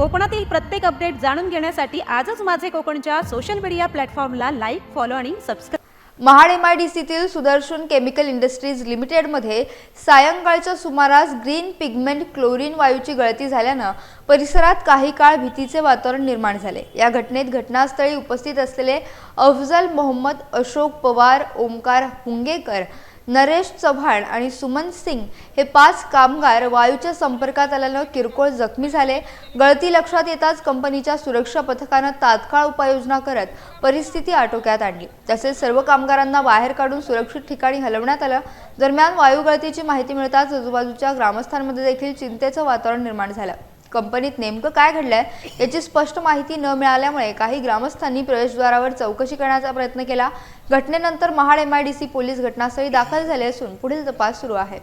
कोकणातील प्रत्येक अपडेट जाणून घेण्यासाठी आजच माझे कोकणच्या सोशल मीडिया प्लॅटफॉर्मला लाईक, फॉलो आणि सबस्क्राईब. महाड MIDCतील सुदर्शन केमिकल इंडस्ट्रीज लिमिटेडमध्ये सायंकाळच्या सुमारास ग्रीन पिगमेंट क्लोरीन वायूची गळती झाल्यानं परिसरात काही काळ भीतीचे वातावरण निर्माण झाले. या घटनेत घटनास्थळी उपस्थित असलेले अफजल मोहम्मद, अशोक पवार, ओमकार हुंगेकर, नरेश चव्हाण आणि सुमन सिंग हे 5 कामगार वायूच्या संपर्कात आल्यानं किरकोळ जखमी झाले. गळती लक्षात येताच कंपनीच्या सुरक्षा पथकानं तात्काळ उपाययोजना करत परिस्थिती आटोक्यात आणली. तसेच सर्व कामगारांना बाहेर काढून सुरक्षित ठिकाणी हलवण्यात आलं. दरम्यान वायू गळतीची माहिती मिळताच आजूबाजूच्या ग्रामस्थांमध्ये देखील चिंतेचं वातावरण निर्माण झालं. कंपनीत नेमकं काय घडलंय याची स्पष्ट माहिती न मिळाल्यामुळे काही ग्रामस्थांनी प्रवेशद्वारावर चौकशी करण्याचा प्रयत्न केला. घटनेनंतर महाड MIDC पोलीस घटनास्थळी दाखल झाले असून पुढील तपास सुरू आहे.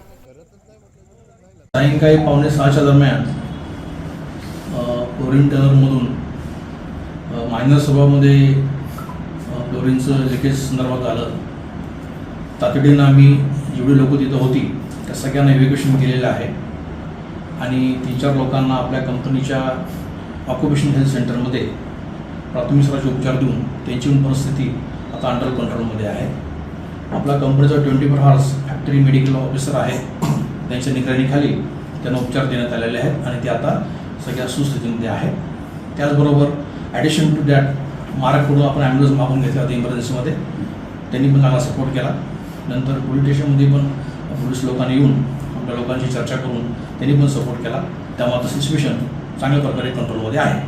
सायंकाळी 5:45च्या दरम्यान क्लोरीन टनरमधून मायनर सभामध्ये क्लोरीनचं लिकेज संदर्भात आलं. तातडीनं आम्ही जेवढी लोक तिथं होती त्या सगळ्यांना इव्हॅक्युएशन केलेलं आहे आणि 3-4 लोकांना आपल्या कंपनीच्या ऑक्युपेशन हेल्थ सेंटरमध्ये प्राथमिक स्तराचे उपचार देऊन त्यांची परिस्थिती आता अंडर कंट्रोलमध्ये आहे. आपला कंपनीचा 24 आवर्स फॅक्टरी मेडिकल ऑफिसर आहे, त्यांच्या निगराणीखाली त्यांना उपचार देण्यात आलेले आहेत आणि ते आता सगळ्या सुस्थितीमध्ये आहे. त्याचबरोबर ॲडिशन टू दॅट महाराष्ट्राकडून आपण ॲम्ब्युलन्स मागून घेतला होता इमर्जन्सीमध्ये, त्यांनी पण चांगला सपोर्ट केला. नंतर पोलीस स्टेशनमध्ये पण पोलीस लोकांनी येऊन आपल्या लोकांची चर्चा करून त्यांनी पण सपोर्ट केला. त्यामुळे आता सिच्युएशन चांगल्या प्रकारे कंट्रोलमध्ये आहे.